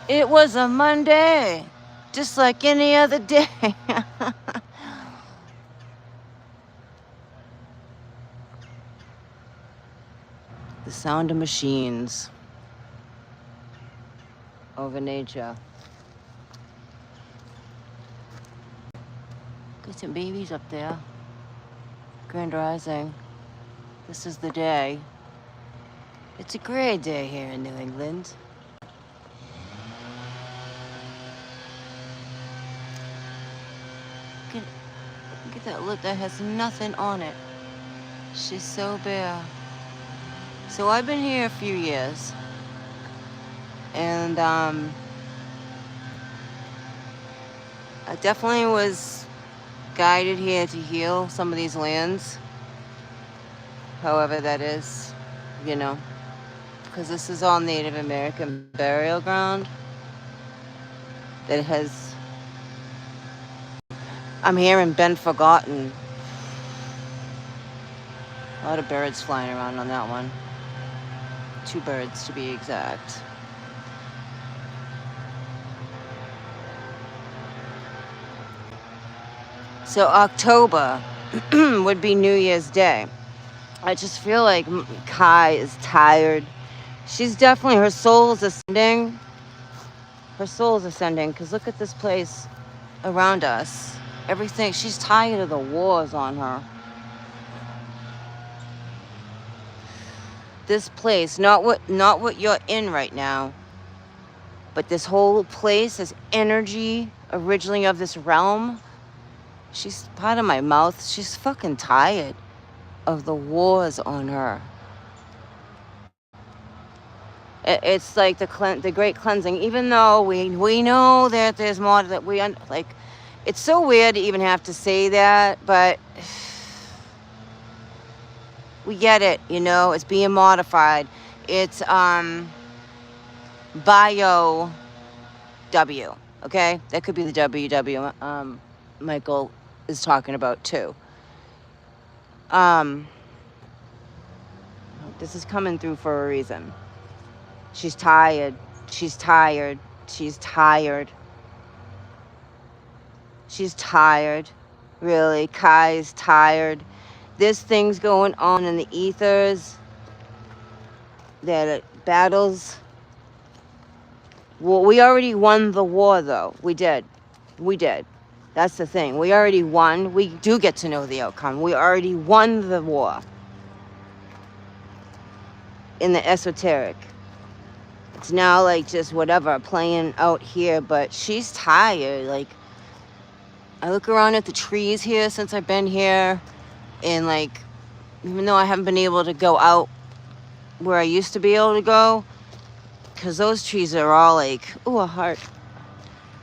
It was a Monday, just like any other day. The sound of machines over nature. Got some babies up there. Grand Rising. This is the day. It's a great day here in New England. Look at that lip that has nothing on it. She's so bare. So I've been here a few years. And I definitely was guided here to heal some of these lands. However that is, you know. Because this is all Native American burial ground that has, I'm hearing, been forgotten. A lot of birds flying around on that one. 2 birds to be exact. So October would be New Year's Day. I just feel like Kai is tired. She's definitely, her soul's ascending. Her soul's ascending, because look at this place around us. Everything, she's tired of the wars on her. This place, not what you're in right now, but this whole place, this energy originally of this realm, she's part of my mouth. She's fucking tired of the wars on her. It's like the great cleansing. Even though we know that there's more that like, it's so weird to even have to say that, but we get it. You know, it's being modified. It's bio W. Okay, that could be the WW. Michael is talking about too. This is coming through for a reason. She's tired. She's tired. She's tired. She's tired. Really, Kai's tired. There's things going on in the ethers. That battles. Well, we already won the war, though. We did. We did. That's the thing. We already won. We do get to know the outcome. We already won the war. In the esoteric. It's now like just whatever playing out here, but she's tired. Like, I look around at the trees here since I've been here, and like, even though I haven't been able to go out where I used to be able to go, because those trees are all like, ooh, a heart.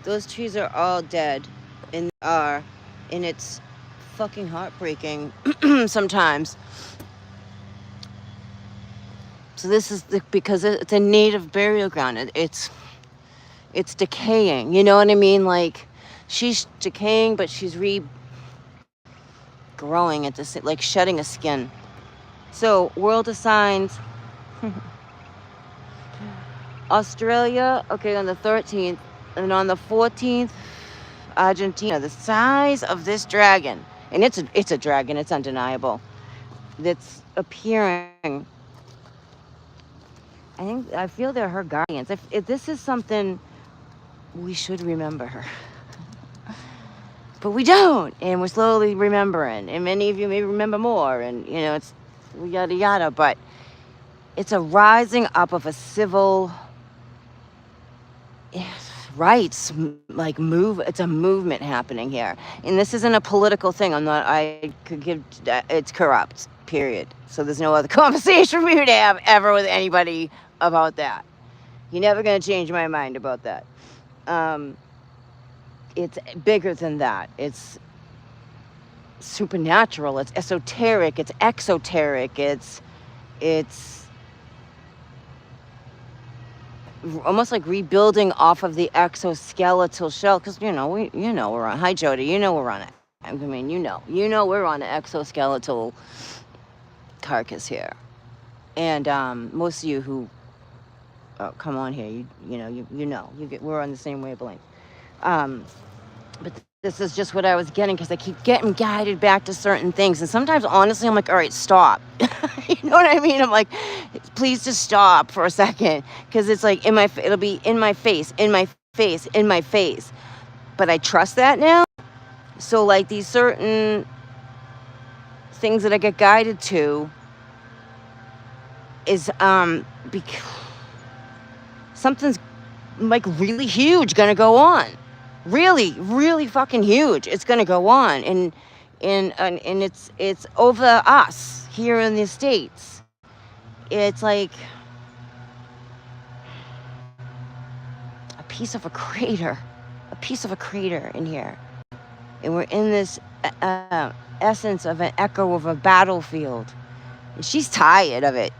Those trees are all dead, and it's fucking heartbreaking sometimes. So this is because it's a native burial ground. It's decaying. You know what I mean? Like, she's decaying, but she's regrowing at this, like shedding a skin. So world of signs. Australia, okay, on the 13th, and on the 14th, Argentina. The size of this dragon, and it's a dragon. It's undeniable. That's appearing. I feel they're her guardians. If this is something, we should remember her. But we don't, and we're slowly remembering. And many of you may remember more, and you know, it's yada yada. But it's a rising up of a civil rights, like it's a movement happening here. And this isn't a political thing. It's corrupt, period. So there's no other conversation for me to have ever with anybody about that. You're never going to change my mind about that. It's bigger than that. It's supernatural. It's esoteric. It's exoteric. It's almost like rebuilding off of the exoskeletal shell, because we're on. Hi, Jody. We're on it. I mean, we're on an exoskeletal carcass here, and most of you who Oh, come on here. We're on the same wavelength. Um, but this is just what I was getting because I keep getting guided back to certain things. And sometimes, honestly, I'm like, all right, stop. You know what I mean? I'm like, please just stop for a second. Because it's like it'll be in my face, in my face, in my face. But I trust that now. So, like, these certain things that I get guided to is because something's like really huge gonna go on, really, really fucking huge. It's gonna go on, and it's over us here in the States. It's like a piece of a crater in here, and we're in this essence of an echo of a battlefield. And she's tired of it.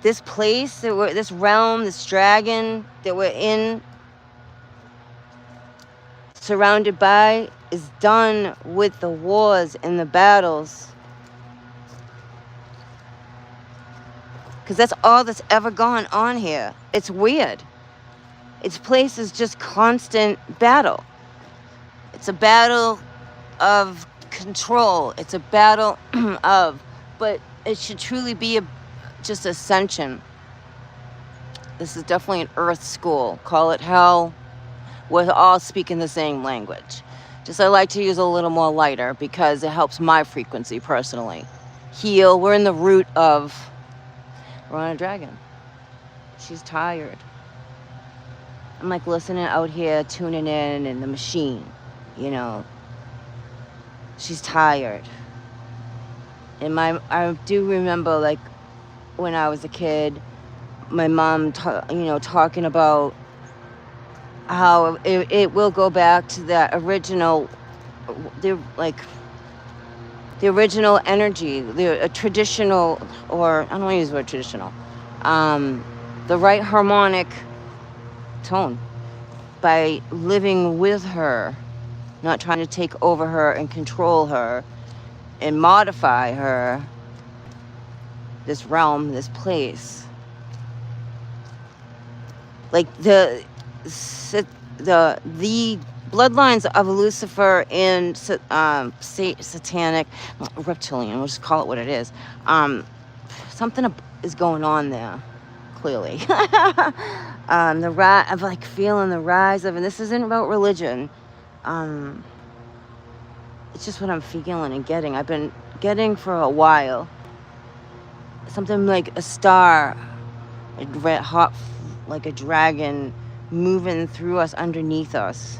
This place this realm, this dragon that we're in, surrounded by, is done with the wars and the battles. Because that's all that's ever gone on here. It's weird. Its place is just constant battle. It's a battle of control. It's a battle but it should truly be just ascension. This is definitely an earth school. Call it hell. We're all speaking the same language. Just I like to use a little more lighter because it helps my frequency personally. Heal. We're in the root of... We're on a dragon. She's tired. I'm like listening out here, tuning in the machine, you know. She's tired. And I do remember, like, when I was a kid, my mom, talking about how it will go back to that original, the original energy, the traditional, or I don't want to use the word traditional, the right harmonic tone, by living with her, not trying to take over her and control her and modify her, this realm, this place. Like the bloodlines of Lucifer and satanic, reptilian, we'll just call it what it is. Something is going on there, clearly. I'm like feeling the rise of, and this isn't about religion. It's just what I'm feeling and getting. I've been getting for a while. Something like a star, a red hot, like a dragon moving through us, underneath us,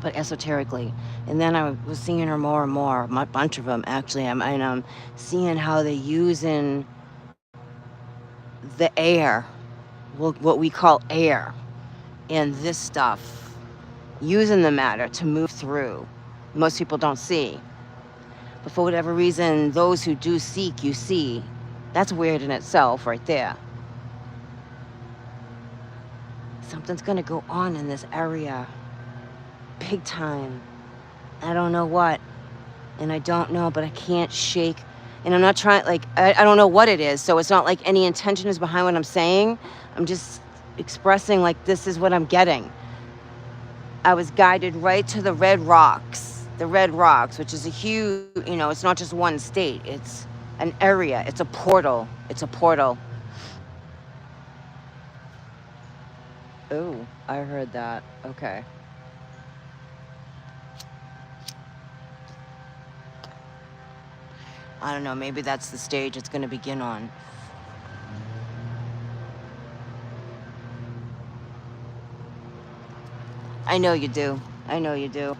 but esoterically. And then I was seeing her more and more, a bunch of them actually. I'm seeing how they're using the air, what we call air, and this stuff, using the matter to move through. Most people don't see. But for whatever reason, those who do seek, you see. That's weird in itself right there. Something's gonna go on in this area. Big time. I don't know what. And I don't know, but I can't shake. And I'm not trying, like, I don't know what it is. So it's not like any intention is behind what I'm saying. I'm just expressing, like, this is what I'm getting. I was guided right to the Red Rocks. The Red Rocks, which is a huge, it's not just one state. It's an area. It's a portal. It's a portal. Oh, I heard that. Okay. I don't know. Maybe that's the stage it's going to begin on. I know you do. I know you do.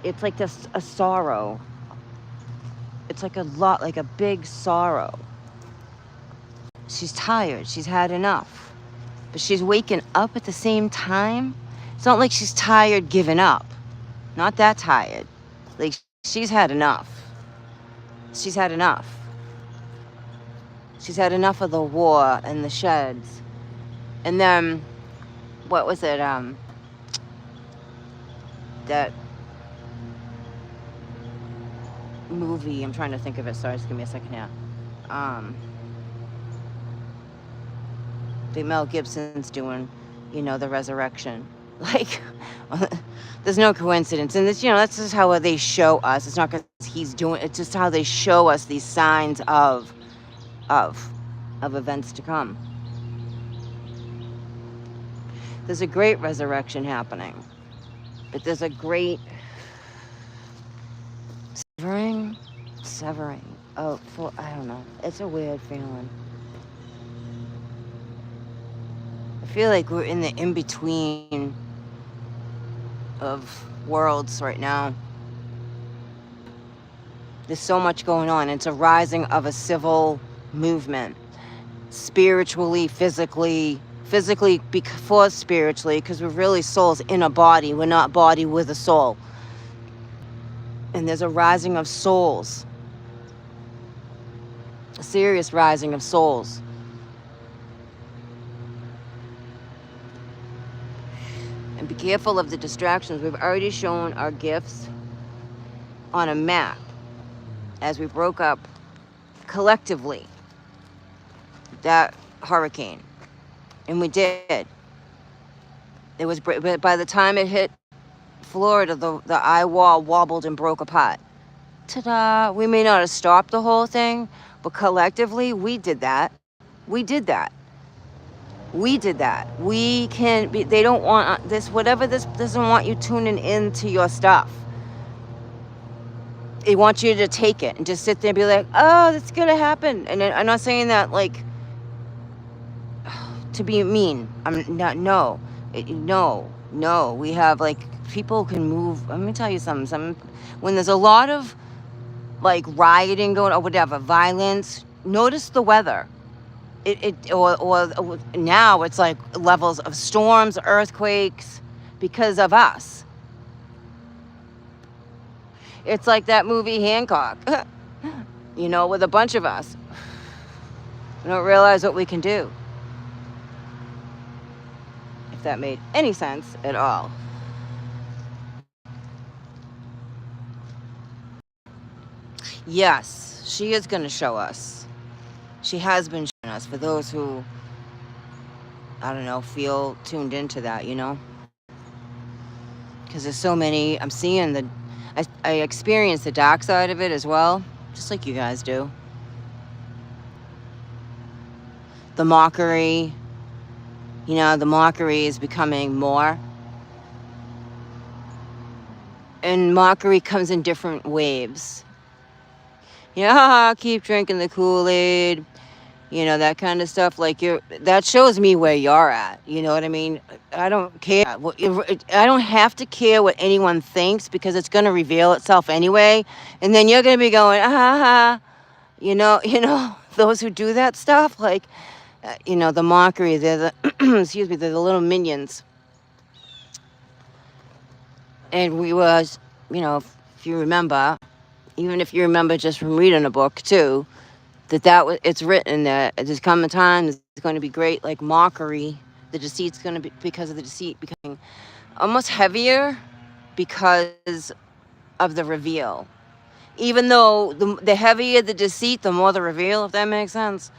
It's like a sorrow. It's like like a big sorrow. She's tired. She's had enough. But she's waking up at the same time. It's not like she's tired giving up. Not that tired. Like, she's had enough. She's had enough. She's had enough of the war and the sheds. And then, what was it? That movie, I'm trying to think of it. Sorry, just give me a second here. Mel Gibson's doing, the resurrection. Like, there's no coincidence. And this, that's just how they show us. It's not because he's doing it's just how they show us these signs of events to come. There's a great resurrection happening. But there's a great severing. Oh, I don't know. It's a weird feeling. I feel like we're in the in-between of worlds right now. There's so much going on. It's a rising of a civil movement. Spiritually, physically before spiritually, because we're really souls in a body. We're not body with a soul. And there's a rising of souls. A serious rising of souls. And be careful of the distractions. We've already shown our gifts on a map as we broke up collectively that hurricane. And we did. It was, but by the time it hit Florida, the eye wall wobbled and broke apart. Ta-da! We may not have stopped the whole thing, but collectively, we did that. We did that. We did that. We can be, they don't want this, whatever this doesn't want you tuning into your stuff. They want you to take it and just sit there and be like, oh, that's gonna happen. And I'm not saying that like to be mean. I'm not, no. No. We have like, people can move. Let me tell you something. When there's a lot of like rioting going or whatever, violence, notice the weather. Or now it's like levels of storms, earthquakes because of us. It's like that movie Hancock, with a bunch of us. We don't realize what we can do. If that made any sense at all. Yes, she is going to show us. She has been showing us for those who, I don't know, feel tuned into that, Because there's so many, I'm seeing I experience the dark side of it as well, just like you guys do. The mockery, the mockery is becoming more. And mockery comes in different waves. Keep drinking the Kool-Aid, that kind of stuff. Like that shows me where you're at. You know what I mean? I don't care. I don't have to care what anyone thinks because it's going to reveal itself anyway. And then you're going to be going, those who do that stuff, like, the mockery, they're they're the little minions. And we was, if you remember, even if you remember just from reading a book too, it's written that there's coming time, it's going to be great, like mockery. The deceit's going to be, because of the deceit, becoming almost heavier because of the reveal. Even though the heavier the deceit, the more the reveal, if that makes sense.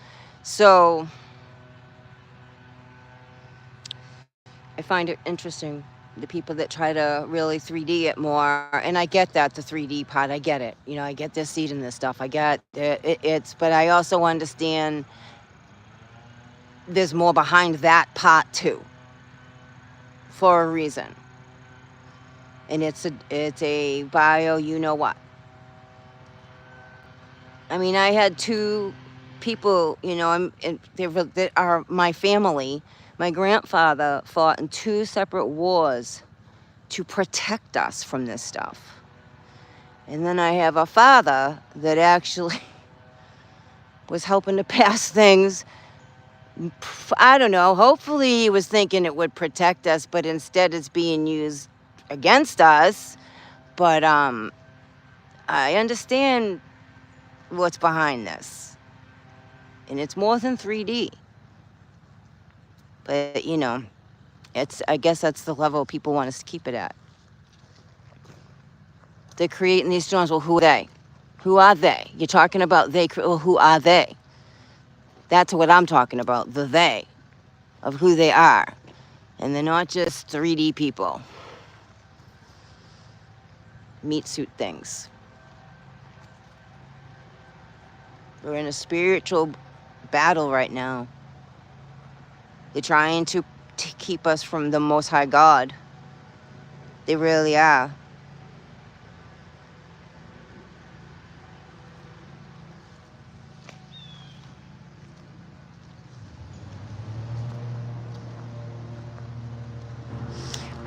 So I find it interesting, the people that try to really 3D it more. And I get that, the 3D part, I get it. I get this seed and this stuff. I get it, but I also understand there's more behind that part too, for a reason. And it's a bio, what. I mean, I had two people, that are my family. My grandfather fought in 2 separate wars to protect us from this stuff. And then I have a father that actually was helping to pass things. I don't know. Hopefully he was thinking it would protect us, but instead it's being used against us. But I understand what's behind this. And it's more than 3D. But, I guess that's the level people want us to keep it at. They're creating these storms. Well, who are they? Who are they? You're talking about they. Well, who are they? That's what I'm talking about, the they. of who they are. And they're not just 3D people, meat suit things. We're in a spiritual battle right now. They're trying to keep us from the Most High God. They really are.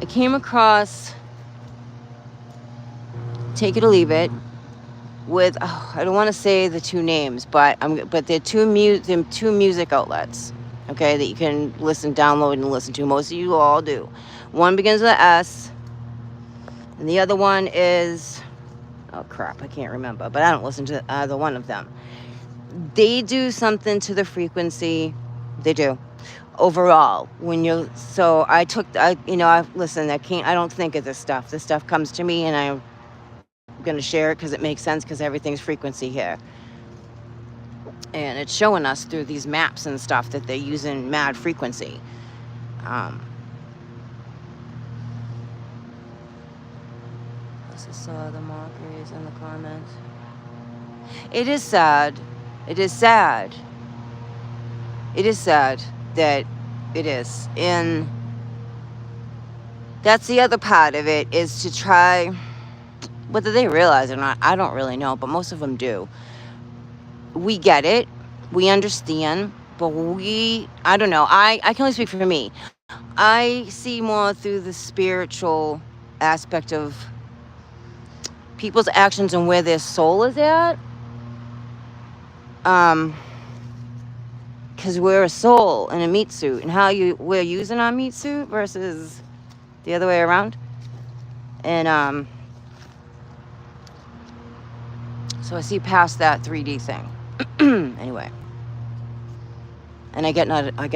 I came across Take It or Leave It with, I don't want to say the two names, but they're two music outlets, okay, that you can download and listen to. Most of you all do. One begins with an S, and the other one is, oh crap, I can't remember, but I don't listen to either one of them. They do something to the frequency. They do. Overall, listen, I don't think of this stuff. This stuff comes to me and I'm going to share it because it makes sense, because everything's frequency here. And it's showing us through these maps and stuff that they're using mad frequency. Just saw the mockeries in the comments. It is sad. It is sad. It is sad that it is. And that's the other part of it, is to try, whether they realize it or not, I don't really know, but most of them do. We get it. We understand. But I don't know. I can only speak for me. I see more through the spiritual aspect of people's actions and where their soul is at. Because we're a soul in a meat suit, and how we're using our meat suit versus the other way around. And so I see past that 3D thing. Anyway. And I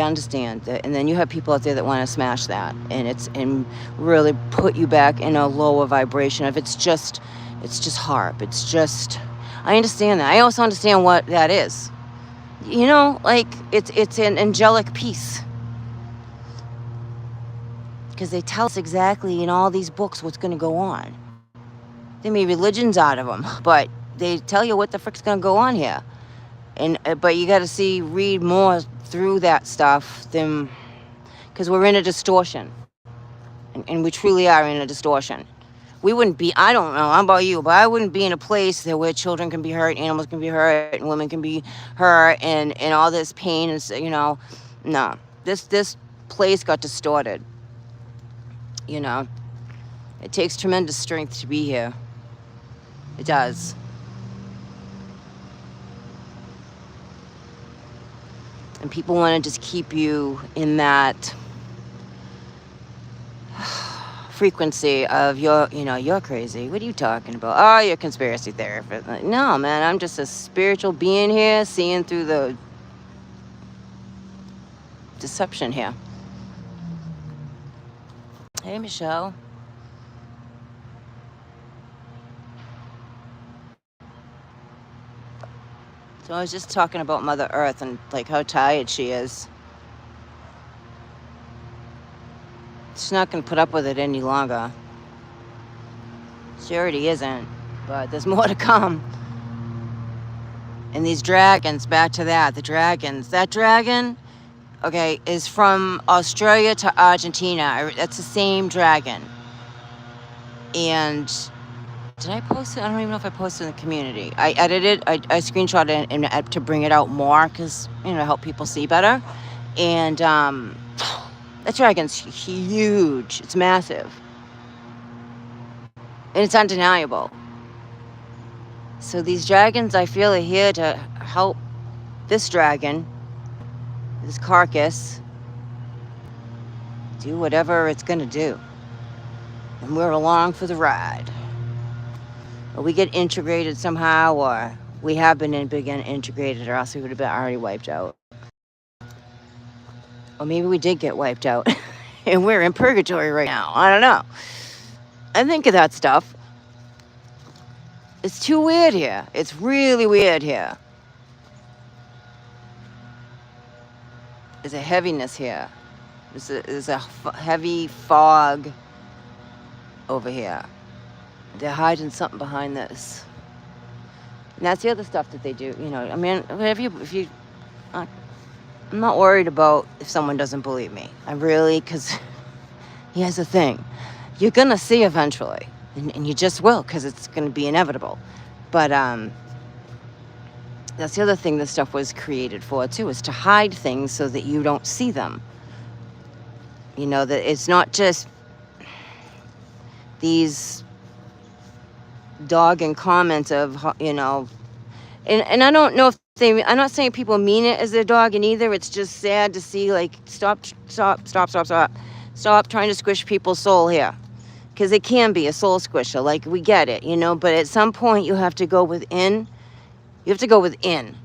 understand that. And then you have people out there that want to smash that, and really put you back in a lower vibration of it's just harp. It's just, I understand that. I also understand what that is. You know, like it's an angelic piece. Because they tell us exactly in all these books what's going to go on. They made religions out of them, but they tell you what the frick's going to go on here. But you got to read more through that stuff than, because we're in a distortion. And we truly are in a distortion. We wouldn't be, I don't know about you, but I wouldn't be in a place where children can be hurt, animals can be hurt, and women can be hurt, and all this pain is, no. This place got distorted. It takes tremendous strength to be here. It does. And people want to just keep you in that frequency of you're crazy. What are you talking about? Oh, you're a conspiracy theorist. No, man, I'm just a spiritual being here, seeing through the deception here. Hey, Michelle. So I was just talking about Mother Earth and like how tired she is. She's not going to put up with it any longer. She already isn't, but there's more to come. And these dragons, back to that, that dragon, okay, is from Australia to Argentina. That's the same dragon. And did I post it? I don't even know if I posted in the community. I edited, I screenshot it and to bring it out more, because, help people see better. And that dragon's huge. It's massive. And it's undeniable. So these dragons, I feel, are here to help this dragon, this carcass, do whatever it's going to do. And we're along for the ride. Or we get integrated somehow, or we have been integrated, or else we would have been already wiped out. Or maybe we did get wiped out and we're in purgatory right now. I don't know. I think of that stuff. It's too weird here. It's really weird here. There's a heaviness here. There's a heavy fog over here. They're hiding something behind this. And that's the other stuff that they do. You know, I mean, I'm not worried about if someone doesn't believe me. I really, because here's the thing. You're going to see eventually. And you just will, because it's going to be inevitable. But that's the other thing this stuff was created for, too, is to hide things so that you don't see them. You know, that it's not just these dogging comments of, you know, and I don't know if I'm not saying people mean it as a dogging either. It's just sad to see, like, stop trying to squish people's soul here. Because it can be a soul squisher, like, we get it, you know, but at some point you have to go within. You have to go within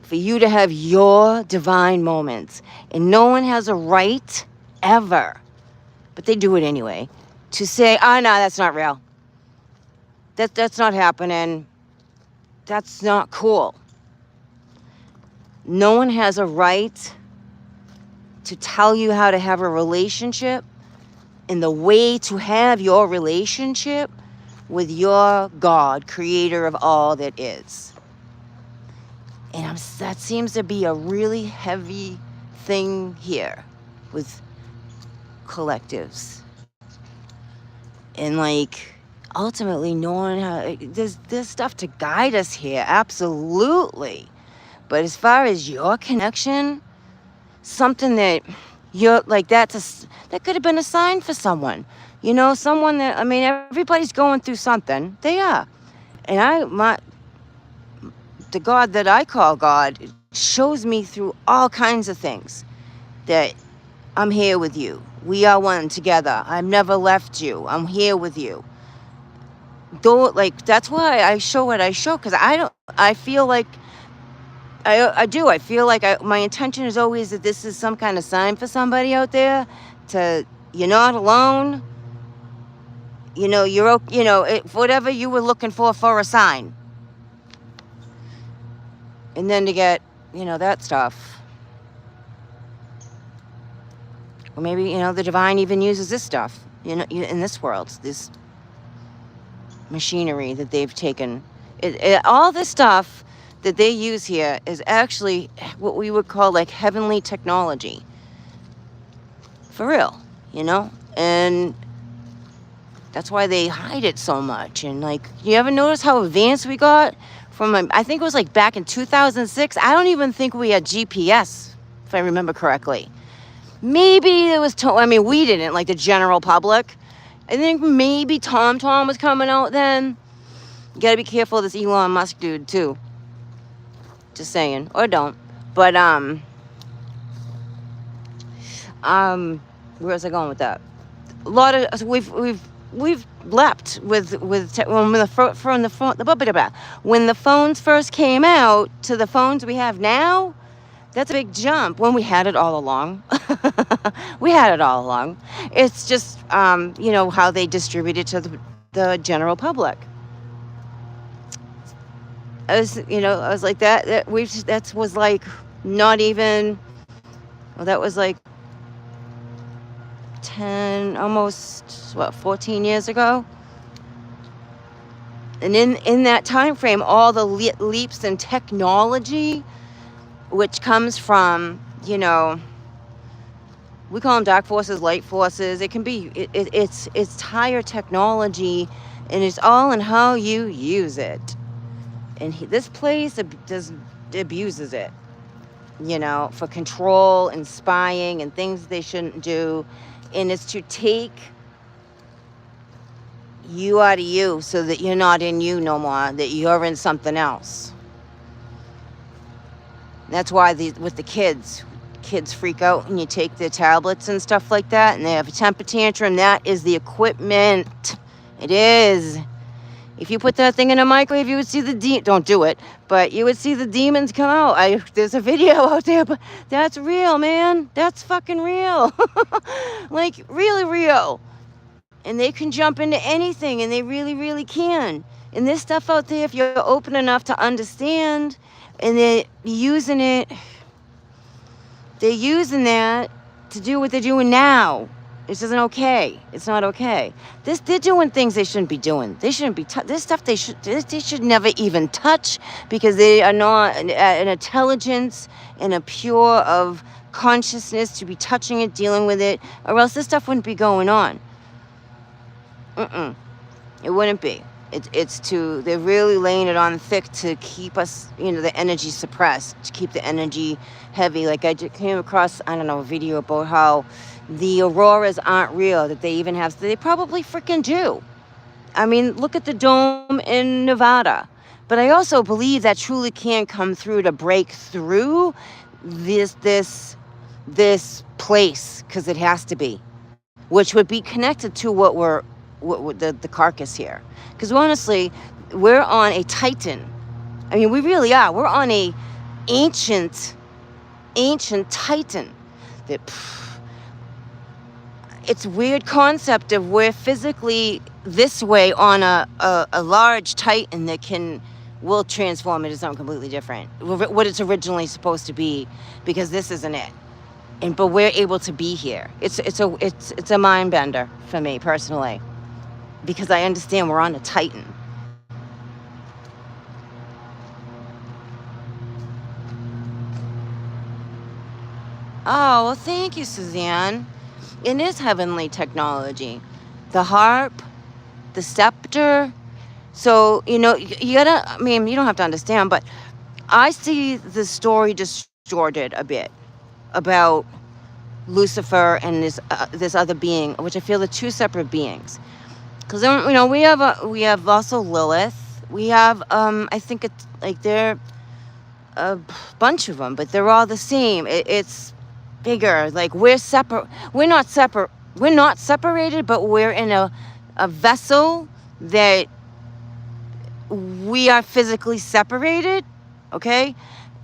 for you to have your divine moments. And no one has a right ever, but they do it anyway, to say, no, that's not real. That's not happening. That's not cool. No one has a right to tell you how to have a relationship and the way to have your relationship with your God, creator of all that is. And that seems to be a really heavy thing here with collectives. And like, ultimately, no one there's stuff to guide us here, absolutely. But as far as your connection, something that you're like, that could have been a sign for someone. You know, someone that, I mean, everybody's going through something. They are. And the God that I call God shows me through all kinds of things that I'm here with you. We are one together. I've never left you. I'm here with you. Though, like, that's why I show what I show, because I feel like I do. I feel like my intention is always that this is some kind of sign for somebody out there you're not alone. You know, whatever you were looking for a sign. And then to get, that stuff. Or maybe, the divine even uses this stuff, in this world, this machinery that they've taken. All this stuff that they use here is actually what we would call like heavenly technology. For real, And that's why they hide it so much. And like, you ever notice how advanced we got? I think it was like back in 2006. I don't even think we had GPS, if I remember correctly. Maybe it was, we didn't, like the general public. I think maybe TomTom was coming out then. You gotta be careful of this Elon Musk dude too. Just saying, or don't. But where was I going with that? A lot of we've leapt when the phones first came out to the phones we have now. That's a big jump when we had it all along. We had it all along. It's just, how they distribute it to the general public. I was like that was like not even, well, that was like 14 years ago. And in that time frame, all the leaps in technology, which comes from, we call them dark forces, light forces. It can be, it's higher technology, and it's all in how you use it. And this place abuses it, for control and spying and things they shouldn't do. And it's to take you out of you so that you're not in you no more, that you're in something else. That's why with the kids freak out when you take their tablets and stuff like that, and they have a temper tantrum. That is the equipment. It is. If you put that thing in a microwave, you would see don't do it, but you would see the demons come out. There's a video out there, but that's real, man. That's fucking real. Like, really real. And they can jump into anything, and they really, really can. And this stuff out there, if you're open enough to understand, and they're using that to do what they're doing now. This isn't okay. It's not okay. They're doing things they shouldn't be doing. They shouldn't be this stuff they should never even touch, because they are not an intelligence and a pure of consciousness to be touching it, dealing with it, or else this stuff wouldn't be going on. It wouldn't be. They're really laying it on thick to keep us, the energy suppressed, to keep the energy heavy. Like I just came across, I don't know, a video about how the auroras aren't real, that they even have, they probably freaking do. I mean, look at the dome in Nevada. But I also believe that truly can come through to break through this place, because it has to be, which would be connected to what the carcass here. Because honestly, we're on a Titan. I mean, we really are. We're on a ancient Titan. It's a weird concept of we're physically this way on a large Titan that will transform into something completely different, what it's originally supposed to be, because this isn't it. But we're able to be here. It's a mind bender for me personally, because I understand we're on a Titan. Oh, well, thank you, Suzanne. It is heavenly technology. The harp, the scepter. So, you gotta, I mean, you don't have to understand, but I see the story distorted a bit about Lucifer and this other being, which I feel are two separate beings. Because we have also Lilith. We have I think it's like they're a bunch of them, but they're all the same. It's bigger. Like we're separate. We're not separated, but we're in a vessel that we are physically separated. Okay,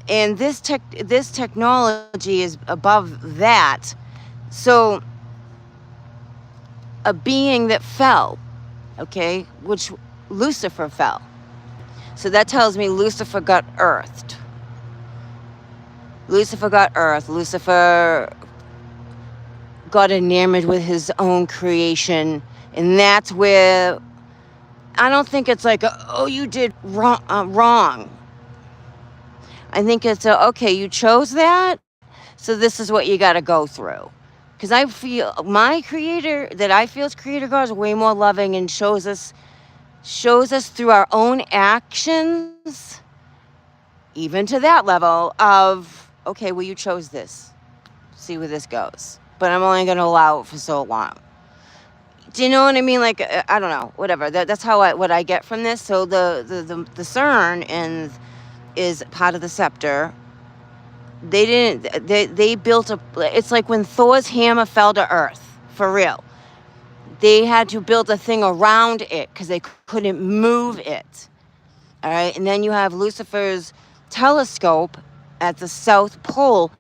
and this technology is above that. So a being that fell, okay, which Lucifer fell. So that tells me Lucifer got earthed. Lucifer got enamored with his own creation. And that's where, I don't think it's like, oh, you did wrong. I think it's okay, you chose that, so this is what you got to go through. Because I feel my creator, that I feel is creator God, is way more loving and shows us through our own actions, even to that level of, okay, well, you chose this. See where this goes. But I'm only going to allow it for so long. Do you know what I mean? Like, I don't know, whatever. That's what I get from this. So the CERN is part of the scepter. They built it's like when Thor's hammer fell to earth, for real. They had to build a thing around it because they couldn't move it. All right. And then you have Lucifer's telescope at the South Pole.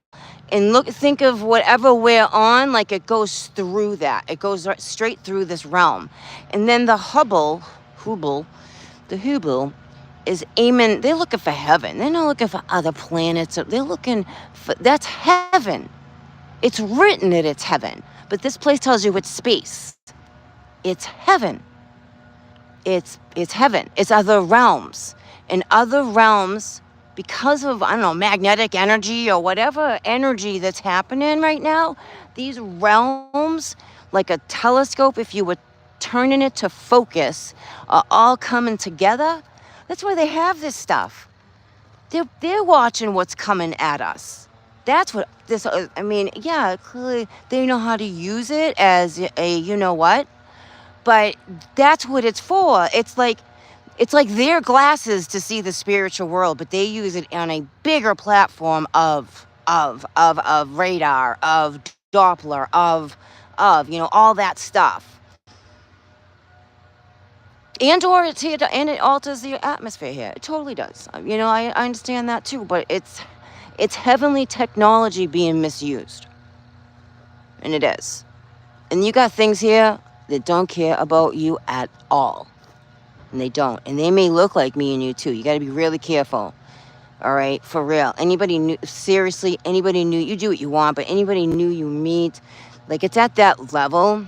And think of whatever we're on, like it goes through that. It goes straight through this realm. And then the Hubble is aiming, they're looking for heaven. They're not looking for other planets. They're looking for, that's heaven. It's written that it's heaven. But this place tells you it's space. It's heaven. It's heaven. It's other realms. And other realms, because of, I don't know, magnetic energy or whatever energy that's happening right now, these realms, like a telescope, if you were turning it to focus, are all coming together. That's why they have this stuff. They're watching what's coming at us. That's what this, I mean, yeah, clearly they know how to use it as a you know what, but that's what it's for. It's like their glasses to see the spiritual world, but they use it on a bigger platform of radar, of Doppler, of all that stuff. And it alters the atmosphere here. It totally does. I understand that too, but it's heavenly technology being misused. And it is. And you got things here that don't care about you at all. And they don't. And they may look like me and you too. You got to be really careful. All right, for real. Anybody new, seriously, anybody new, you do what you want, but anybody new you meet, like it's at that level.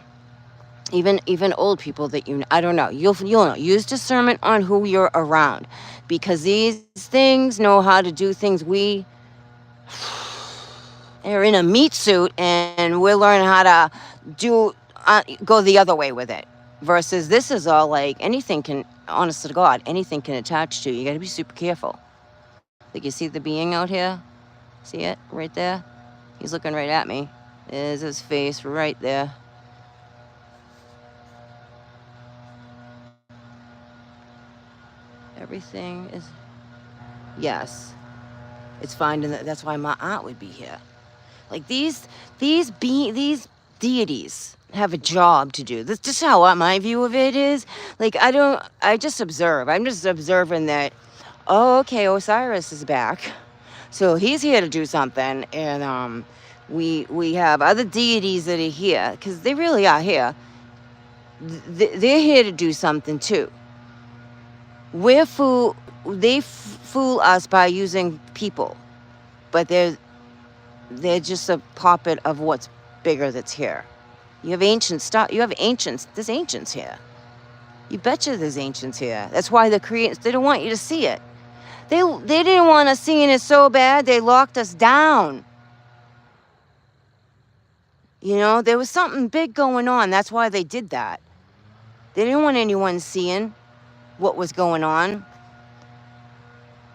Even old people that I don't know. You'll know. Use discernment on who you're around, because these things know how to do things we are in a meat suit, and we're learning how to do go the other way with it. Versus this is all like anything can, honest to God, anything can attach to. You got to be super careful. Like you see the being out here, see it right there. He's looking right at me. There's his face right there. Everything is, yes, it's finding that. That's why my aunt would be here. Like these deities have a job to do. That's just how my view of it is. Like I just observe. I'm just observing that, oh, okay, Osiris is back. So he's here to do something, and we have other deities that are here, because they really are here. They're here to do something too. They fool us by using people, but they're just a puppet of what's bigger that's here. You have ancient stuff. You have ancients. There's ancients here. You betcha there's ancients here. That's why they don't want you to see it. They didn't want us seeing it so bad, they locked us down. You know, there was something big going on. That's why they did that. They didn't want anyone seeing what was going on.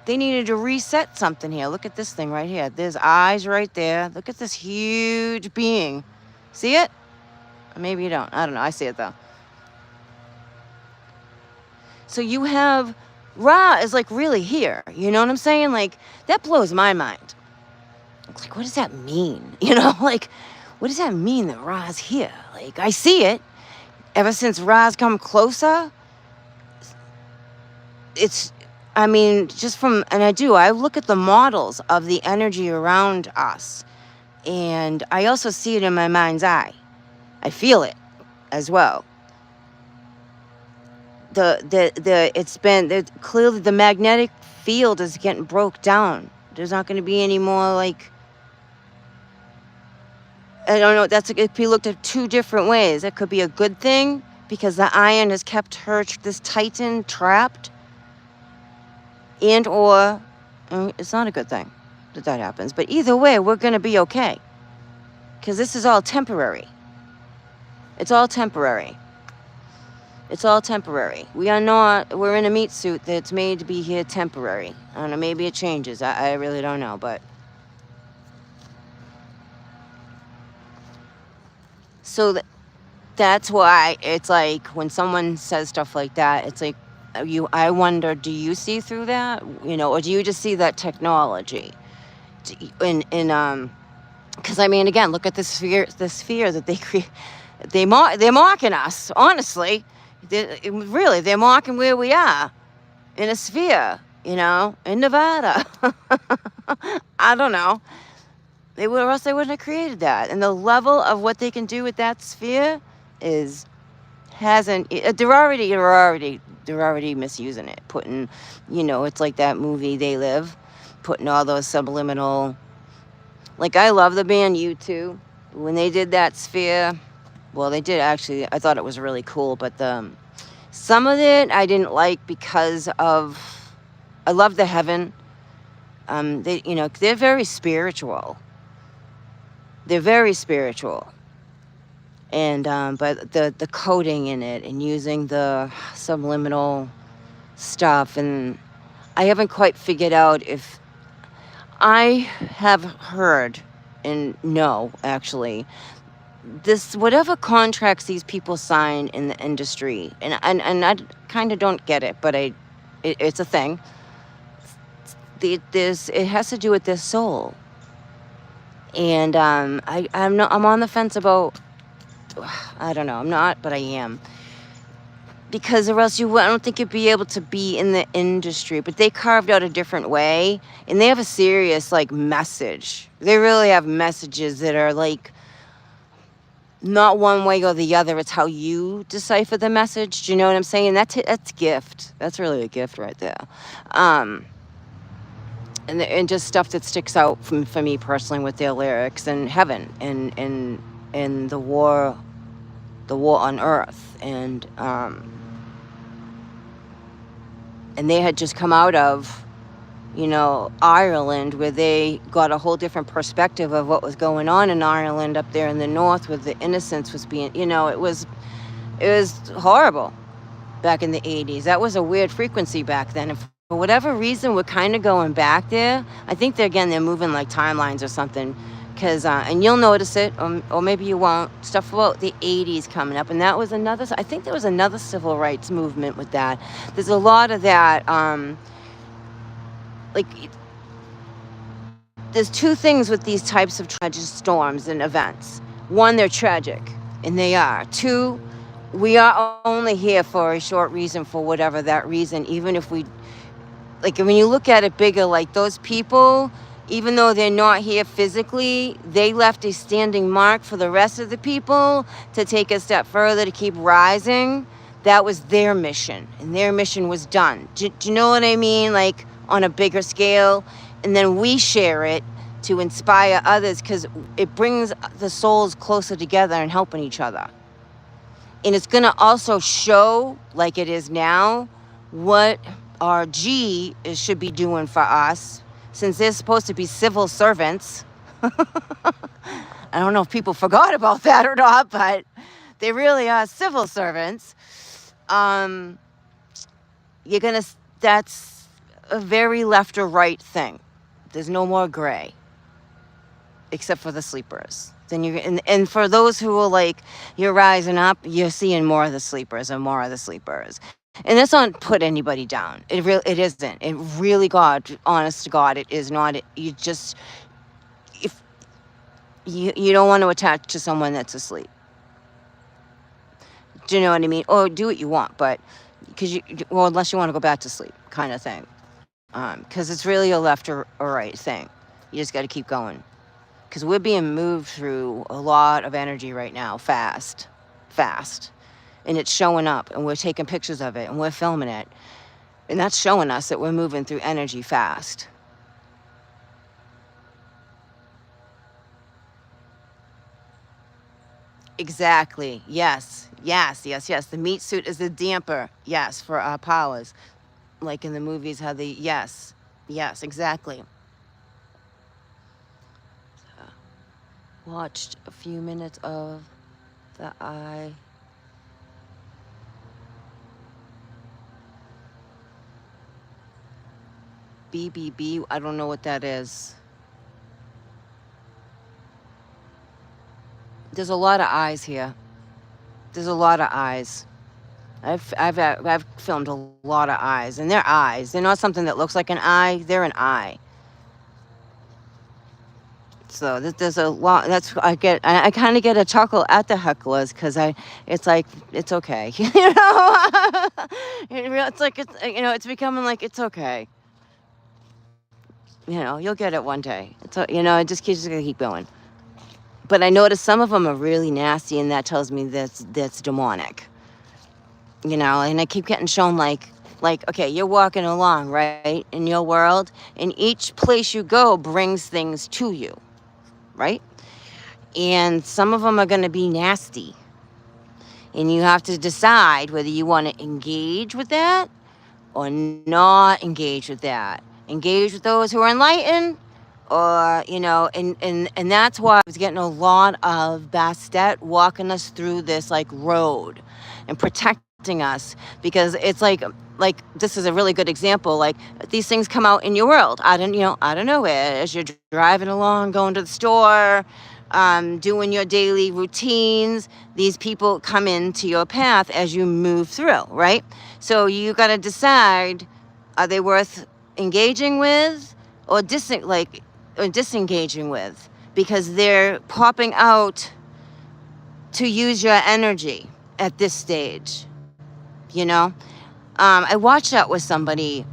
They needed to reset something here. Look at this thing right here. There's eyes right there. Look at this huge being. See it? Maybe you don't. I don't know. I see it though. So you have Ra is like really here. You know what I'm saying? Like that blows my mind. It's like, what does that mean? You know, like, what does that mean that Ra's here? Like, I see it. Ever since Ra's come closer, I mean, just from, and I look at the models of the energy around us, and I also see it in my mind's eye. I feel it as well. Clearly the magnetic field is getting broke down. There's not going to be any more like, I don't know, it could be looked at two different ways. It could be a good thing because the iron has kept this Titan trapped, or it's not a good thing that happens. But either way, we're going to be okay, because this is all temporary. It's all temporary. It's all temporary. We're in a meat suit that's made to be here temporary. I don't know, maybe it changes. I really don't know, but. So that's why it's like when someone says stuff like that, it's like, I wonder, do you see through that? You know, or do you just see that technology? Because I mean, again, look at this sphere that they create. They're mocking us, honestly. They're mocking where we are in a sphere, you know, in Nevada. I don't know. Or else they wouldn't have created that. And the level of what they can do with that sphere they're already misusing it. Putting, you know, it's like that movie They Live, putting all those subliminal, like I love the band U2. When they did that sphere, well, they did actually, I thought it was really cool, but some of it I didn't like because I love the heaven. They're very spiritual. They're very spiritual. And, but the coding in it and using the subliminal stuff, and I haven't quite figured out if I have heard and know, actually, whatever contracts these people sign in the industry, and I kind of don't get it, but it's a thing. It has to do with their soul, and I'm on the fence about. I don't know. I'm not, but I am. Because or else I don't think you'd be able to be in the industry. But they carved out a different way, and they have a serious like message. They really have messages that are like not one way or the other. It's how you decipher the message. Do you know what I'm saying? That's gift. That's really a gift right there. and just stuff that sticks out for me personally with their lyrics, and heaven, and the war on earth, and they had just come out of, Ireland, where they got a whole different perspective of what was going on in Ireland up there in the north, with the innocence was being, it was horrible back in the 80s. That was a weird frequency back then. And for whatever reason, we're kind of going back there. I think they're moving like timelines or something. Because, and you'll notice it, or maybe you won't, stuff about the 80s coming up. And that was I think there was another civil rights movement with that. There's a lot of that, like, there's two things with these types of tragic storms and events. One, they're tragic, and they are. Two, we are only here for a short reason, for whatever that reason, even if we, like, when you look at it bigger, like, those people, even though they're not here physically, they left a standing mark for the rest of the people to take a step further, to keep rising. That was their mission, and their mission was done. Do you know what I mean? Like, on a bigger scale. And then we share it to inspire others, because it brings the souls closer together and helping each other. And it's going to also show, like it is now, what our G should be doing for us, since they're supposed to be civil servants. I don't know if people forgot about that or not, but they really are civil servants. That's a very left or right thing. There's no more gray, except for the sleepers. Then and for those who are like, you're rising up, you're seeing more of the sleepers and more of the sleepers. And that's not put anybody down. It isn't. It really, God, honest to God, it is not. If you don't want to attach to someone that's asleep. Do you know what I mean? Or do what you want, but unless you want to go back to sleep, kind of thing. Because it's really a left or right thing. You just got to keep going. Because we're being moved through a lot of energy right now, fast. And it's showing up, and we're taking pictures of it, and we're filming it. And that's showing us that we're moving through energy fast. Exactly. Yes. The meat suit is a damper. Yes, for our powers. Like in the movies, how yes, exactly. Watched a few minutes of the eye. BBB, I don't know what that is. There's a lot of eyes here. There's a lot of eyes. I've filmed a lot of eyes, and they're eyes. They're not something that looks like an eye. They're an eye. So there's a lot. I kind of get a chuckle at the hecklers, because it's like, it's okay, It's like, it's becoming like, it's okay. You'll get it one day. It just gonna keep going. But I noticed some of them are really nasty, and that tells me that's demonic. And I keep getting shown like, okay, you're walking along, right, in your world, and each place you go brings things to you, right? And some of them are going to be nasty. And you have to decide whether you want to engage with that or not engage with that. Engage with those who are enlightened, or, and that's why I was getting a lot of Bastet walking us through this, like, road and protecting us, because it's like this is a really good example. Like, these things come out in your world. I don't know, as you're driving along, going to the store, doing your daily routines, these people come into your path as you move through, right? So you got to decide, are they worth engaging with or disengaging with, because they're popping out to use your energy at this stage. I watched that with somebody,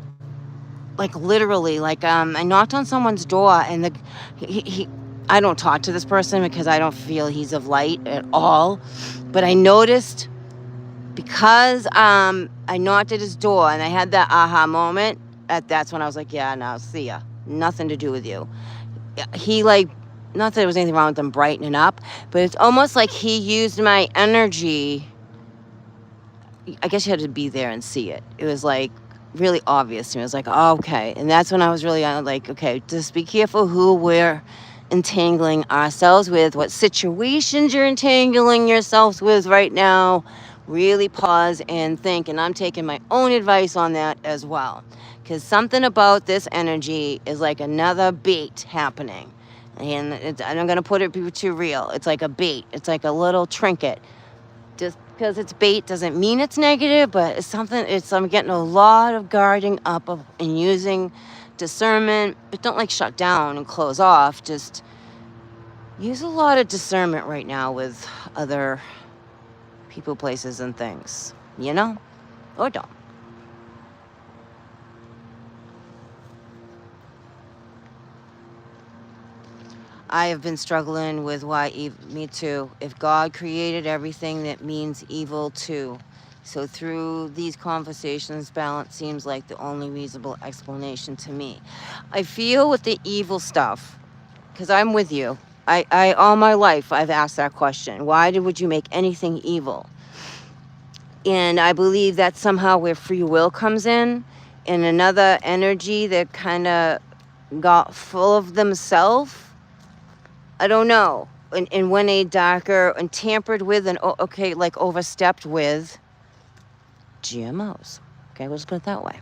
like, literally, like, I knocked on someone's door, and I don't talk to this person because I don't feel he's of light at all, but I noticed, because I knocked at his door and I had that aha moment, that's when I was like, yeah, no, see ya. Nothing to do with you. He like, not that there was anything wrong with them brightening up, but it's almost like he used my energy. I guess you had to be there and see it. It was like really obvious to me. I was like, oh, okay. And that's when I was really like, okay, just be careful who we're entangling ourselves with, what situations you're entangling yourselves with right now. Really pause and think. And I'm taking my own advice on that as well. Because something about this energy is like another bait happening. And I'm going to put it too real. It's like a bait, it's like a little trinket. Just because it's bait doesn't mean it's negative, but it's something. I'm getting a lot of guarding up and using discernment, but don't like shut down and close off. Just use a lot of discernment right now with other people, places, and things, or don't. I have been struggling with why me too. If God created everything, that means evil too. So through these conversations, balance seems like the only reasonable explanation to me. I feel with the evil stuff, because I'm with you. I all my life I've asked that question. Would you make anything evil? And I believe that's somehow where free will comes in, and another energy that kind of got full of themselves. I don't know. And went a darker and tampered with and like overstepped with GMOs. Okay, we'll just put it that way.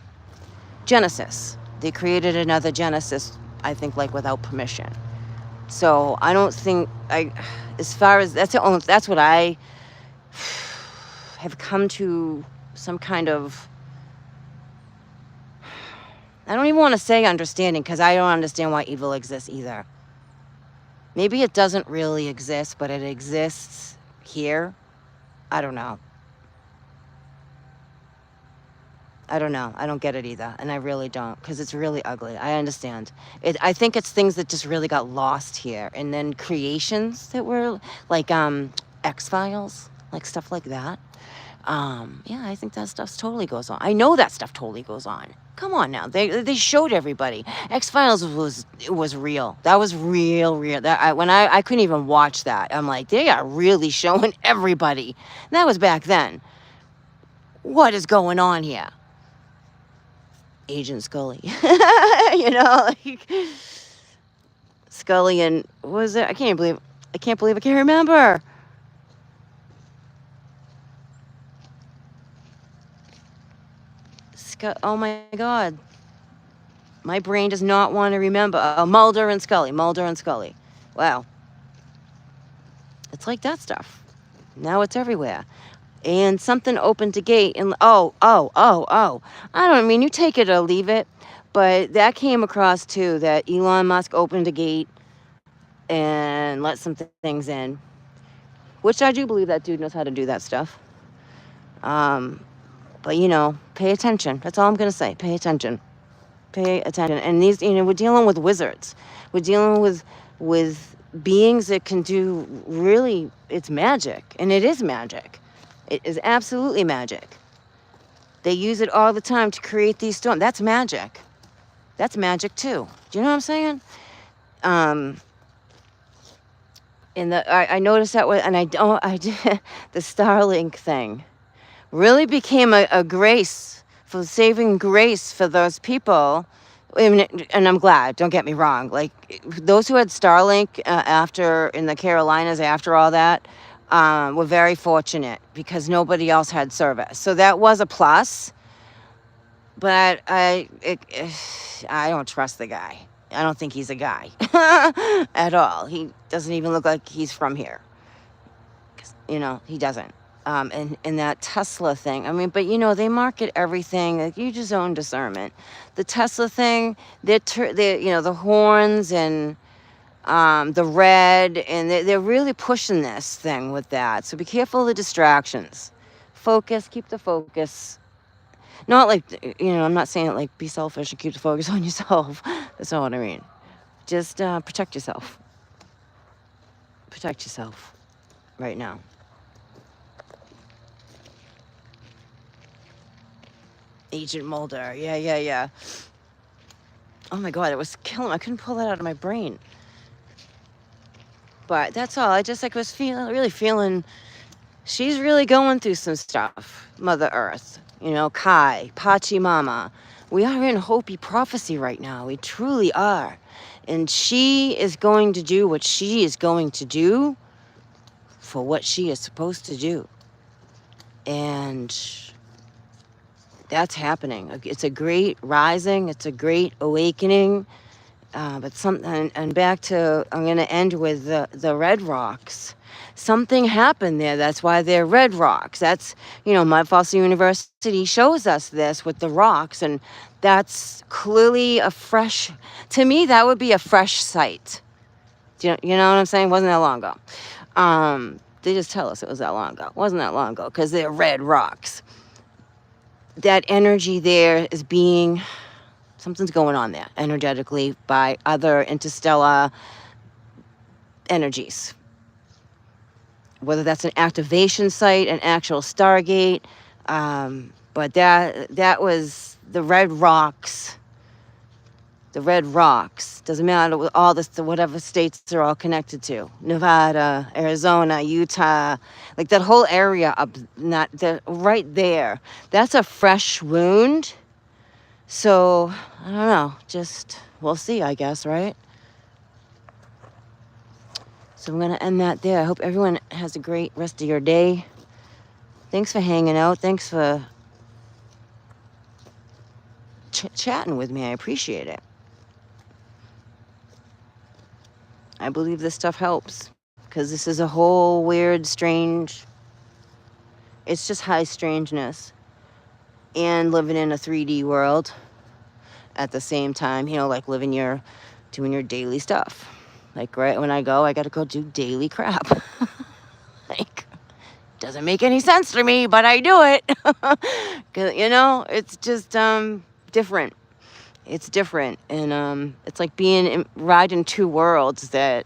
Genesis. They created another Genesis, I think, like without permission. So I don't think as far as that's what I have come to some kind of. I don't even want to say understanding, because I don't understand why evil exists either. Maybe it doesn't really exist, but it exists here. I don't know. I don't get it either. And I really don't, because it's really ugly. I understand. I think it's things that just really got lost here. And then creations that were like X-Files, like stuff like that. Yeah, I think that stuff totally goes on. I know that stuff totally goes on. Come on now, they showed everybody. X-Files was real. That was real. When I couldn't even watch that. I'm like, they are really showing everybody. And that was back then. What is going on here? Agent Scully, like Scully and what was it? I can't believe I can't remember. Oh my God. My brain does not want to remember. Oh, Mulder and Scully. Wow. It's like that stuff. Now it's everywhere. And something opened a gate and I don't mean, you take it or leave it, but that came across too, that Elon Musk opened a gate and let some things in, which I do believe that dude knows how to do that stuff. But pay attention. That's all I'm gonna say. Pay attention. And these, we're dealing with wizards. We're dealing with beings that can do really, it's magic. And it is magic. It is absolutely magic. They use it all the time to create these storms. That's magic. That's magic too. Do you know what I'm saying? I noticed that and I did the Starlink thing really became a grace, for saving grace for those people. And I'm glad, don't get me wrong. Like those who had Starlink after in the Carolinas after all that were very fortunate, because nobody else had service. So that was a plus. But I don't trust the guy. I don't think he's a guy at all. He doesn't even look like he's from here. He doesn't. And that Tesla thing. I mean, but they market everything. Like, you just own discernment. The Tesla thing, they the horns and the red, and they're really pushing this thing with that. So be careful of the distractions. Focus, keep the focus. Not like, I'm not saying it like be selfish and keep the focus on yourself. That's not what I mean. Just protect yourself. Protect yourself right now. Agent Mulder. Yeah. Oh my God, it was killing me. I couldn't pull that out of my brain. But that's all. I just like was really feeling she's really going through some stuff, Mother Earth. You know, Kai, Pachamama. We are in Hopi prophecy right now. We truly are. And she is going to do what she is going to do for what she is supposed to do. And that's happening. It's a great rising. It's a great awakening. But something, and back to, I'm going to end with the red rocks. Something happened there. That's why they're red rocks. That's, you know, Mud Fossil University shows us this with the rocks. And that's clearly a fresh, to me, that would be a fresh site. You know what I'm saying? Wasn't that long ago. They just tell us it was that long ago. It wasn't that long ago because they're red rocks. That energy there is being, something's going on there energetically by other interstellar energies. Whether that's an activation site, an actual Stargate, but that was the red rocks. The red rocks. Doesn't matter with all this, whatever states they're all connected to. Nevada, Arizona, Utah, like that whole area up, not the right there. That's a fresh wound. So I don't know. Just we'll see, I guess, right? So I'm gonna end that there. I hope everyone has a great rest of your day. Thanks for hanging out. Thanks for chatting with me. I appreciate it. I believe this stuff helps because this is a whole weird, strange, it's just high strangeness and living in a 3D world at the same time, you know, like doing your daily stuff. Like right when I go, I got to go do daily crap. Like, doesn't make any sense to me, but I do it. 'Cause, you know, it's just different. It's different, and it's like riding two worlds that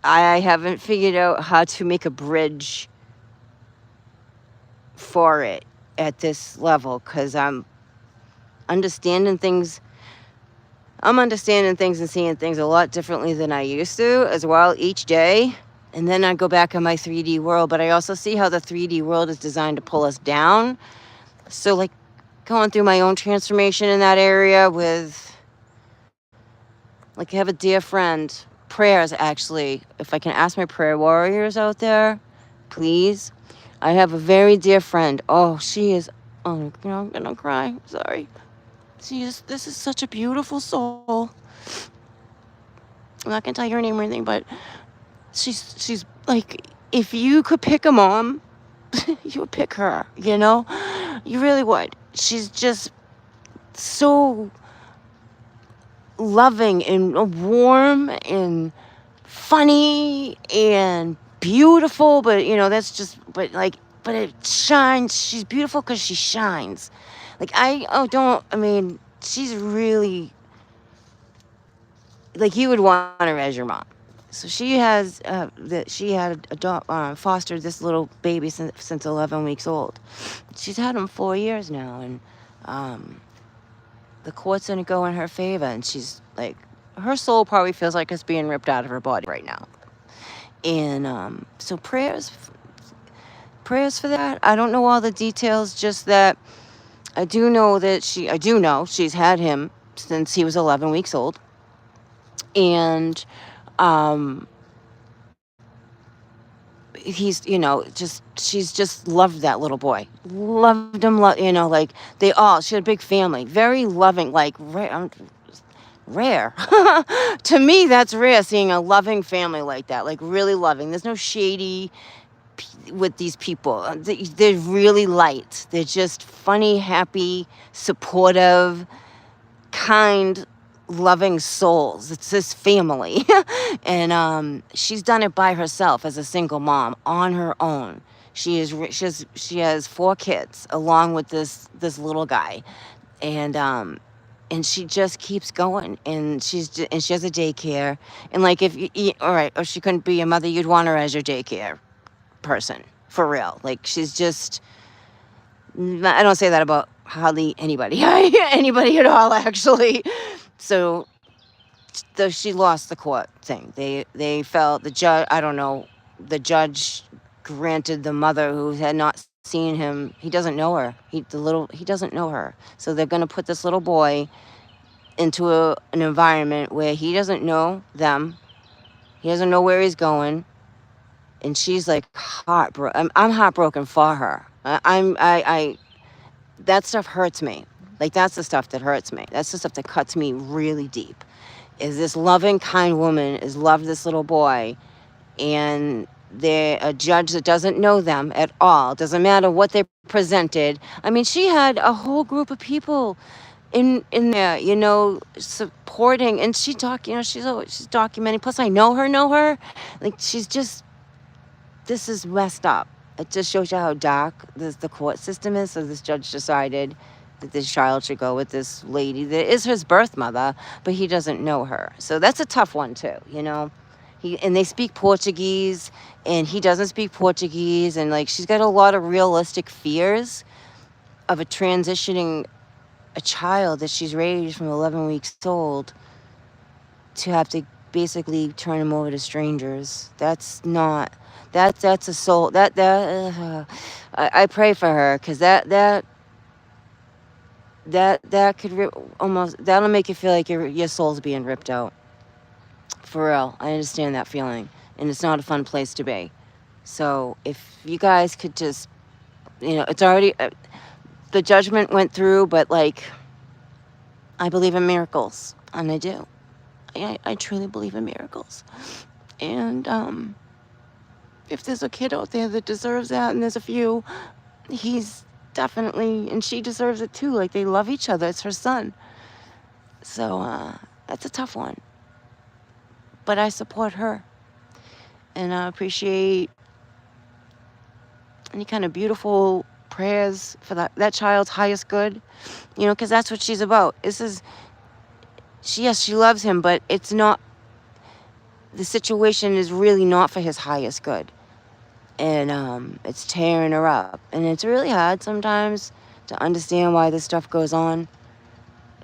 I haven't figured out how to make a bridge for it at this level, because I'm understanding things. I'm understanding things and seeing things a lot differently than I used to as well each day. And then I go back in my 3D world, but I also see how the 3D world is designed to pull us down. So like going through my own transformation in that area with, like, I have a dear friend, prayers actually, if I can ask my prayer warriors out there, please. I have a very dear friend. Oh, she is, oh, you know, I'm gonna cry, sorry. This is such a beautiful soul. I'm not gonna tell you her name or anything, but she's like, if you could pick a mom, you would pick her, you know? You really would. She's just so loving and warm and funny and beautiful, but you know, that's just, but it shines. She's beautiful because she shines. Like, she's really, like, you would want her as your mom. So she has, fostered this little baby since 11 weeks old. She's had him 4 years now, and the court's gonna go in her favor, and she's like, her soul probably feels like it's being ripped out of her body right now. And so prayers for that. I don't know all the details, just that I do know she's had him since he was 11 weeks old. And he's, you know, she's just loved that little boy. Loved him, you know, like she had a big family. Very loving, like rare. To me, that's rare, seeing a loving family like that, like really loving. There's no shady with these people. They're really light. They're just funny, happy, supportive, kind, loving souls. It's this family. And she's done it by herself as a single mom on her own. She has 4 kids along with this little guy. And she just keeps going, and she has a daycare. And like, if she couldn't be your mother, you'd want her as your daycare person, for real. Like, she's just, I don't say that about hardly anybody, anybody at all, actually. So she lost the court thing. They felt the judge. I don't know. The judge granted the mother who had not seen him. He doesn't know her. He doesn't know her. So they're gonna put this little boy into an environment where he doesn't know them. He doesn't know where he's going, and she's like heartbroken. I'm heartbroken for her. I that stuff hurts me. Like, that's the stuff that hurts me. That's the stuff that cuts me really deep. Is this loving, kind woman has loved this little boy, and they're a judge that doesn't know them at all. Doesn't matter what they presented. I mean, she had a whole group of people in there, supporting, and she's documenting. Plus, I know her. Like, this is messed up. It just shows you how dark the court system is. So this judge decided that this child should go with this lady that is his birth mother, but he doesn't know her. So that's a tough one too, and they speak Portuguese, and he doesn't speak Portuguese, and like she's got a lot of realistic fears of transitioning a child that she's raised from 11 weeks old to have to basically turn him over to strangers. That's a soul I pray for her, because that could almost, that'll make you feel like your soul's being ripped out. For real, I understand that feeling, and it's not a fun place to be. So if you guys could just, it's already, the judgment went through, but like, I believe in miracles, and I do. I truly believe in miracles. And if there's a kid out there that deserves that, and there's a few, he's definitely, and she deserves it too. Like, they love each other. It's her son. So that's a tough one. But I support her, and I appreciate any kind of beautiful prayers for that child's highest good, because that's what she's about. She loves him, but it's not, the situation is really not for his highest good. And it's tearing her up. And it's really hard sometimes to understand why this stuff goes on.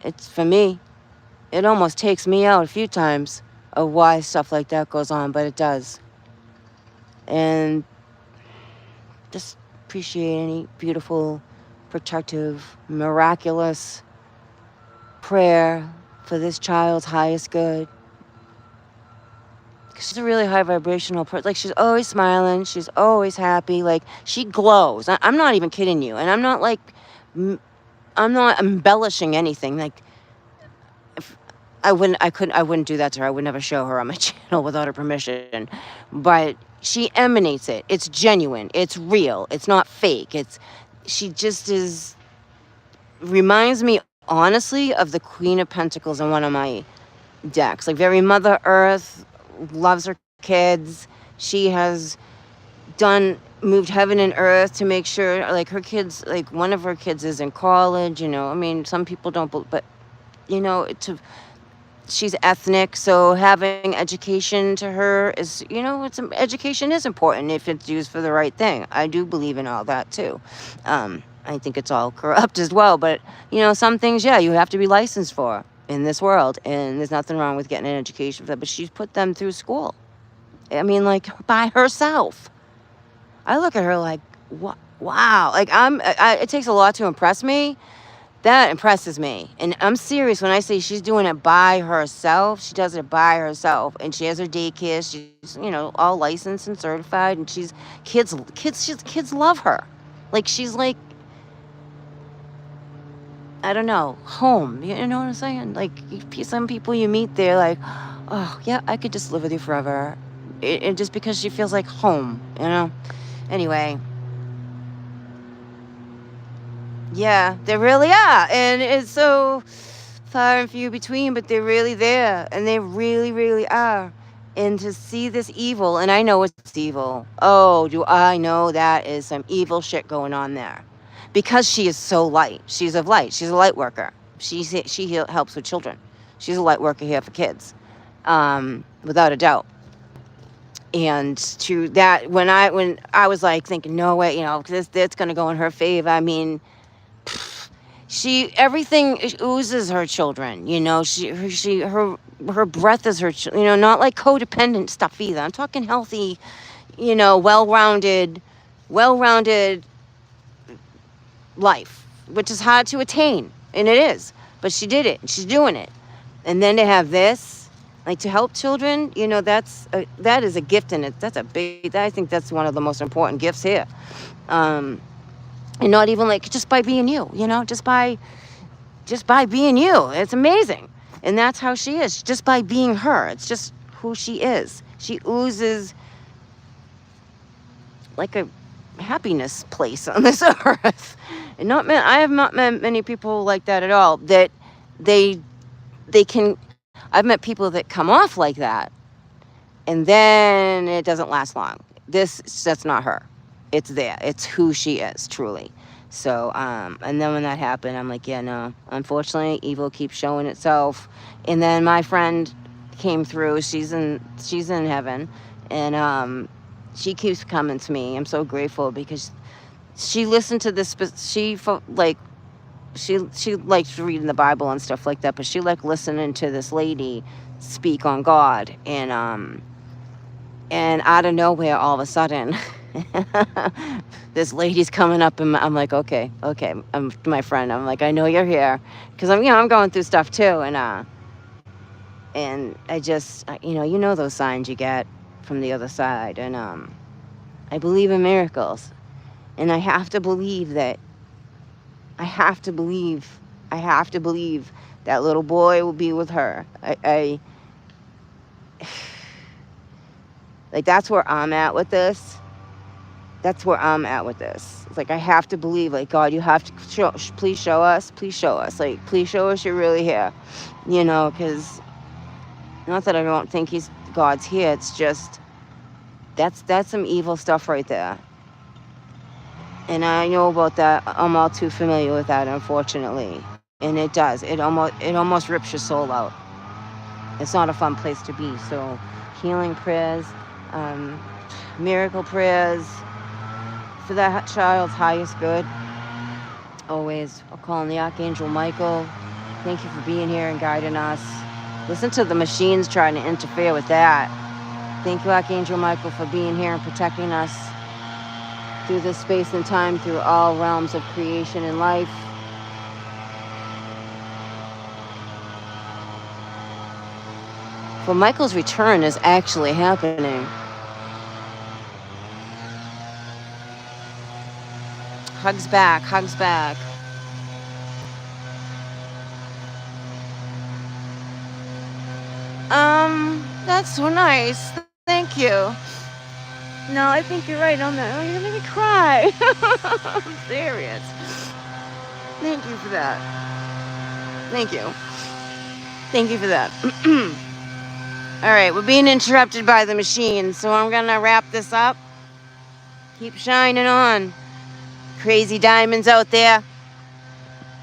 It's, for me, it almost takes me out a few times of why stuff like that goes on, but it does. And just appreciate any beautiful, protective, miraculous prayer for this child's highest good. She's a really high vibrational person. Like, she's always smiling. She's always happy. Like, she glows. I'm not even kidding you. And I'm not embellishing anything. Like, I wouldn't do that to her. I would never show her on my channel without her permission. But she emanates it. It's genuine. It's real. It's not fake. She just reminds me, honestly, of the Queen of Pentacles in one of my decks. Like, very Mother Earth, loves her kids. She has moved heaven and earth to make sure, like, her kids, like, one of her kids is in college, I mean, some people don't, but, she's ethnic, so having education to her is, education is important if it's used for the right thing. I do believe in all that too. I think it's all corrupt as well, but, some things, you have to be licensed for in this world, and there's nothing wrong with getting an education for that, but she's put them through school. I mean, like, by herself. I look at her like, wow. Like, it takes a lot to impress me. That impresses me. And I'm serious when I say she's doing it by herself. She does it by herself. And she has her daycare. She's, all licensed and certified. And kids love her. Like, she's like, I don't know, home. You know what I'm saying? Like, some people you meet, they're like, oh, yeah, I could just live with you forever. It just because she feels like home, Anyway. Yeah, they really are. And it's so far and few between, but they're really there. And they really, really are. And to see this evil, and I know it's evil. Oh, do I know that is some evil shit going on there. Because she is so light. She's of light. She's a light worker. She helps with children. She's a light worker here for kids. Without a doubt. And to that, when I was like thinking, no way, because that's going to go in her favor. I mean, Everything oozes her children. Her breath is not like codependent stuff either. I'm talking healthy, well-rounded life, which is hard to attain, and it is. But she did it. She's doing it. And then to have this, like to help children, that is a gift, and that's a big. I think that's one of the most important gifts here. And not even like just by being you, just by being you. It's amazing. And that's how she is, just by being her. It's just who she is. She oozes like a happiness place on this earth. And I have not met many people like that at all. That they can. I've met people that come off like that, and then it doesn't last long. That's not her. It's there. It's who she is, truly. So, and then when that happened, I'm like, yeah, no. Unfortunately, evil keeps showing itself. And then my friend came through. She's in heaven, and she keeps coming to me. I'm so grateful because she listened to this. She likes reading the Bible and stuff like that, but she liked listening to this lady speak on God, and out of nowhere, all of a sudden, this lady's coming up, and I'm like, okay, I'm my friend. I'm like, I know you're here, because I'm going through stuff too, and I just, those signs you get from the other side, and I believe in miracles, and I have to believe that. I have to believe that little boy will be with her. I like, that's where I'm at with this. It's like, I have to believe, like, God, you have to please show us, like, please show us you're really here, because not that I don't think God's here. It's just, that's some evil stuff right there. And I know about that. I'm all too familiar with that, unfortunately. And it does. It almost rips your soul out. It's not a fun place to be. So, healing prayers, miracle prayers for that child's highest good. Always. I'll call on the Archangel Michael. Thank you for being here and guiding us. Listen to the machines trying to interfere with that. Thank you, Archangel Michael, for being here and protecting us through this space and time, through all realms of creation and life. For Michael's return is actually happening. Hugs back. That's so nice. Thank you. No, I think you're right on that. Oh, you're gonna make me cry. I'm serious. Thank you for that. Thank you for that. All right, we're being interrupted by the machine, so I'm gonna wrap this up. Keep shining on. Crazy diamonds out there.